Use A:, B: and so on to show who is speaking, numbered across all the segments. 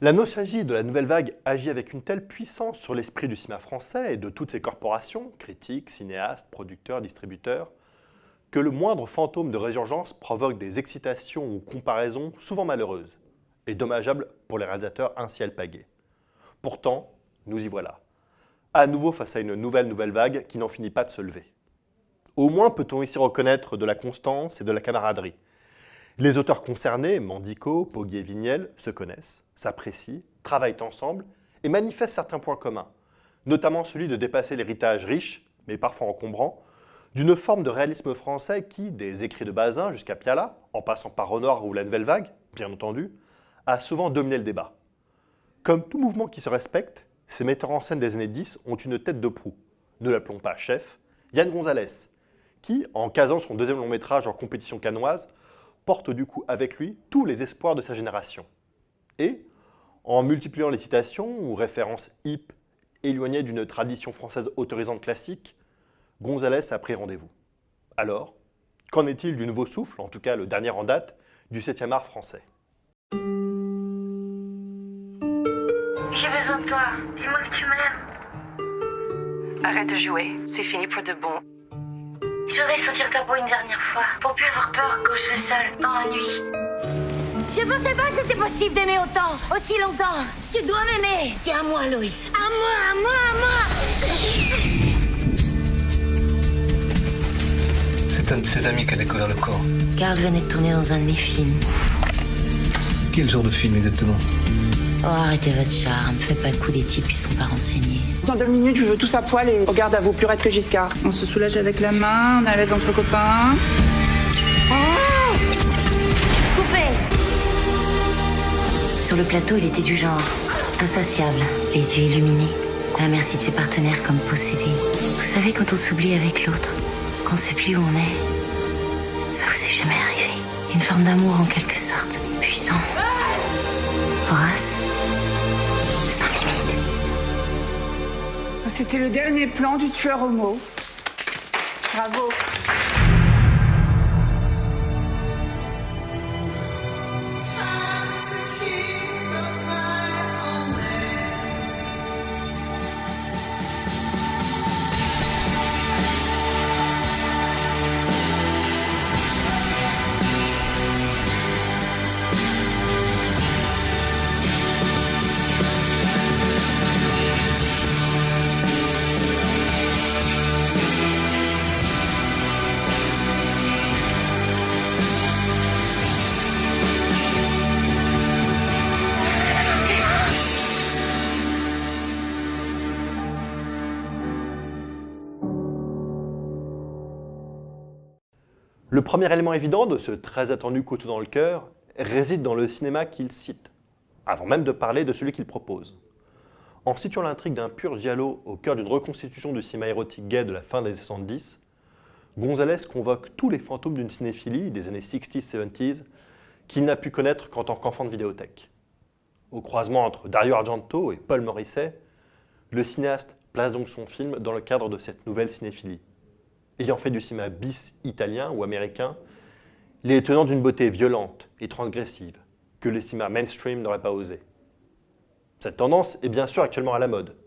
A: La nostalgie de la nouvelle vague agit avec une telle puissance sur l'esprit du cinéma français et de toutes ses corporations, critiques, cinéastes, producteurs, distributeurs, que le moindre fantôme de résurgence provoque des excitations ou comparaisons souvent malheureuses et dommageables pour les réalisateurs ainsi alpagués. Pourtant, nous y voilà, à nouveau face à une nouvelle vague qui n'en finit pas de se lever. Au moins peut-on ici reconnaître de la constance et de la camaraderie. Les auteurs concernés, Mandico, Poggi et Vignel, se connaissent, s'apprécient, travaillent ensemble et manifestent certains points communs, notamment celui de dépasser l'héritage riche, mais parfois encombrant, d'une forme de réalisme français qui, des écrits de Bazin jusqu'à Piala, en passant par Renoir ou la Nouvelle Vague, bien entendu, a souvent dominé le débat. Comme tout mouvement qui se respecte, ces metteurs en scène des années 10 ont une tête de proue. Ne l'appelons pas chef, Yann Gonzalez, qui, en casant son deuxième long métrage en compétition cannoise, porte du coup avec lui tous les espoirs de sa génération. Et, en multipliant les citations ou références hip éloignées d'une tradition française autorisante classique, Gonzalez a pris rendez-vous. Alors, qu'en est-il du nouveau souffle, en tout cas le dernier en date, du 7e art français?
B: J'ai besoin de toi, dis-moi que tu m'aimes.
C: Arrête de jouer, c'est fini pour de bon.
B: Je voudrais sentir ta peau une dernière fois, pour plus avoir peur quand je suis seule, dans la nuit. Je pensais pas que c'était possible d'aimer autant, aussi longtemps. Tu dois m'aimer. Tiens à moi, Loïs. À moi, à moi, à moi.
D: C'est un de ses amis qui a découvert le corps.
B: Carl venait de tourner dans un de mes films.
D: Quel genre de film exactement?
B: Oh, arrêtez votre charme, faites pas le coup des types qui sont pas renseignés.
E: Dans 2 minutes, je veux tous à poil et regarde à vous plus raide que Giscard. On se soulage avec la main, on est à l'aise entre copains.
B: Oh, coupé. Sur le plateau, il était du genre insatiable, les yeux illuminés, à la merci de ses partenaires comme possédés. Vous savez, quand on s'oublie avec l'autre, qu'on sait plus où on est, ça vous est jamais arrivé. Une forme d'amour en quelque sorte, puissant, vorace, sans limite.
E: C'était le dernier plan du tueur homo. Bravo.
A: Le premier élément évident de ce très attendu couteau dans le cœur réside dans le cinéma qu'il cite, avant même de parler de celui qu'il propose. En situant l'intrigue d'un pur giallo au cœur d'une reconstitution du cinéma érotique gay de la fin des années 70, Gonzalez convoque tous les fantômes d'une cinéphilie des années 60s-70s qu'il n'a pu connaître qu'en tant qu'enfant de vidéothèque. Au croisement entre Dario Argento et Paul Morisset, le cinéaste place donc son film dans le cadre de cette nouvelle cinéphilie. Ayant fait du cinéma bis italien ou américain, il est tenant d'une beauté violente et transgressive que le cinéma mainstream n'aurait pas osé. Cette tendance est bien sûr actuellement à la mode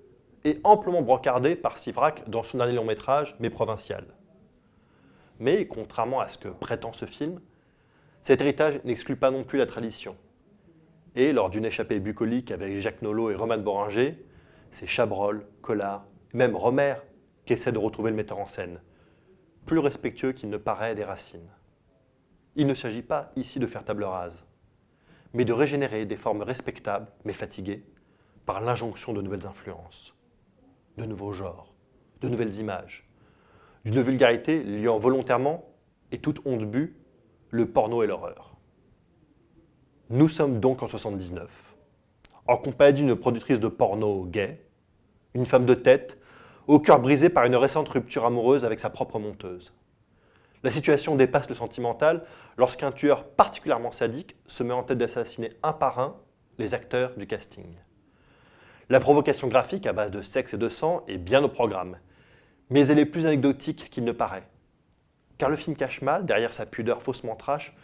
A: et amplement brocardée par Sivrak dans son dernier long métrage, Mais provincial. Mais, contrairement à ce que prétend ce film, cet héritage n'exclut pas non plus la tradition. Et lors d'une échappée bucolique avec Jacques Nolot et Roman Boringer, c'est Chabrol, Collard, et même Romer qui essaient de retrouver le metteur en scène, plus respectueux qu'il ne paraît des racines. Il ne s'agit pas ici de faire table rase, mais de régénérer des formes respectables, mais fatiguées, par l'injonction de nouvelles influences, de nouveaux genres, de nouvelles images, d'une vulgarité liant volontairement, et toute honte bue, le porno et l'horreur. Nous sommes donc en 79, en compagnie d'une productrice de porno gay, une femme de tête, au cœur brisé par une récente rupture amoureuse avec sa propre monteuse. La situation dépasse le sentimental lorsqu'un tueur particulièrement sadique se met en tête d'assassiner un par un les acteurs du casting. La provocation graphique à base de sexe et de sang est bien au programme, mais elle est plus anecdotique qu'il ne paraît. Car le film cache mal, derrière sa pudeur faussement trash,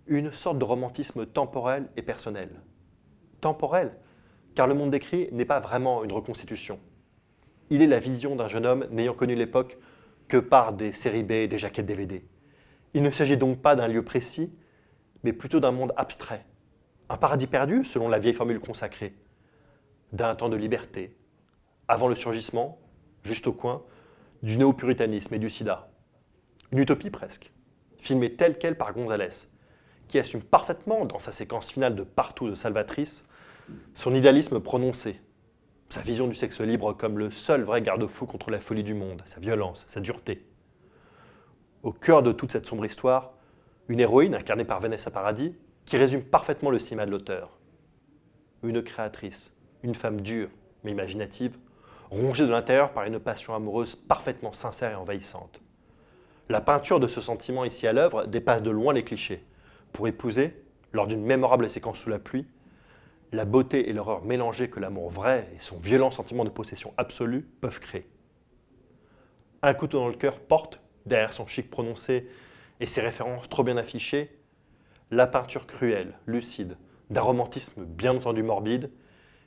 A: une sorte de romantisme temporel et personnel. Temporel, car le monde décrit n'est pas vraiment une reconstitution. Il est la vision d'un jeune homme n'ayant connu l'époque que par des séries B et des jaquettes DVD. Il ne s'agit donc pas d'un lieu précis, mais plutôt d'un monde abstrait. Un paradis perdu, selon la vieille formule consacrée. D'un temps de liberté, avant le surgissement, juste au coin, du néo-puritanisme et du sida. Une utopie presque, filmée telle quelle par González, qui assume parfaitement, dans sa séquence finale de Partout de Salvatrice, son idéalisme prononcé, sa vision du sexe libre comme le seul vrai garde-fou contre la folie du monde, sa violence, sa dureté. Au cœur de toute cette sombre histoire, une héroïne incarnée par Vanessa Paradis qui résume parfaitement le cinéma de l'auteur. Une créatrice, une femme dure mais imaginative, rongée de l'intérieur par une passion amoureuse parfaitement sincère et envahissante. La peinture de ce sentiment ici à l'œuvre dépasse de loin les clichés, pour épouser, lors d'une mémorable séquence sous la pluie, la beauté et l'horreur mélangées que l'amour vrai et son violent sentiment de possession absolue peuvent créer. Un couteau dans le cœur porte, derrière son chic prononcé et ses références trop bien affichées, la peinture cruelle, lucide, d'un romantisme bien entendu morbide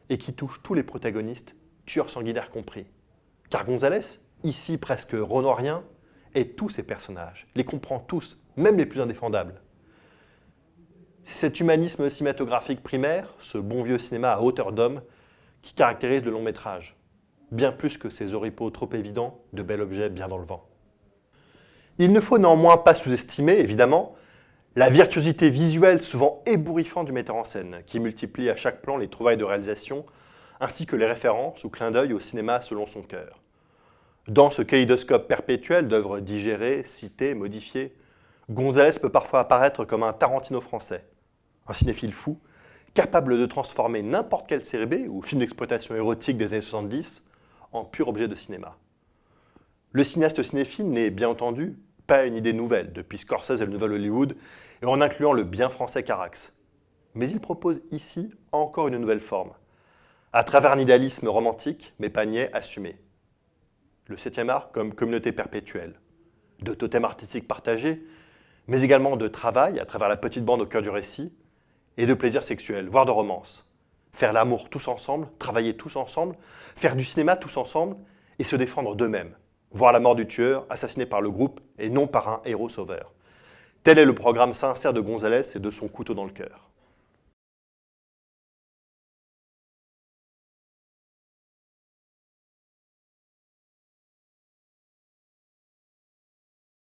A: et qui touche tous les protagonistes, tueurs sanguinaires compris. Car González, ici presque renoirien, est tous ses personnages, les comprend tous, même les plus indéfendables. C'est cet humanisme cinématographique primaire, ce bon vieux cinéma à hauteur d'homme, qui caractérise le long métrage, bien plus que ces oripeaux trop évidents de bel objet bien dans le vent. Il ne faut néanmoins pas sous-estimer, évidemment, la virtuosité visuelle souvent ébouriffante du metteur en scène, qui multiplie à chaque plan les trouvailles de réalisation, ainsi que les références ou clins d'œil au cinéma selon son cœur. Dans ce kaléidoscope perpétuel d'œuvres digérées, citées, modifiées, González peut parfois apparaître comme un Tarantino français, un cinéphile fou, capable de transformer n'importe quelle série B ou film d'exploitation érotique des années 70 en pur objet de cinéma. Le cinéaste cinéphile n'est bien entendu pas une idée nouvelle depuis Scorsese et le Nouvel Hollywood, et en incluant le bien français Carax. Mais il propose ici encore une nouvelle forme, à travers un idéalisme romantique mais pas niais assumé. Le 7e art comme communauté perpétuelle, de totems artistiques partagés, mais également de travail à travers la petite bande au cœur du récit, et de plaisir sexuel, voire de romance. Faire l'amour tous ensemble, travailler tous ensemble, faire du cinéma tous ensemble, et se défendre d'eux-mêmes. Voir la mort du tueur, assassiné par le groupe, et non par un héros sauveur. Tel est le programme sincère de González et de son couteau dans le cœur.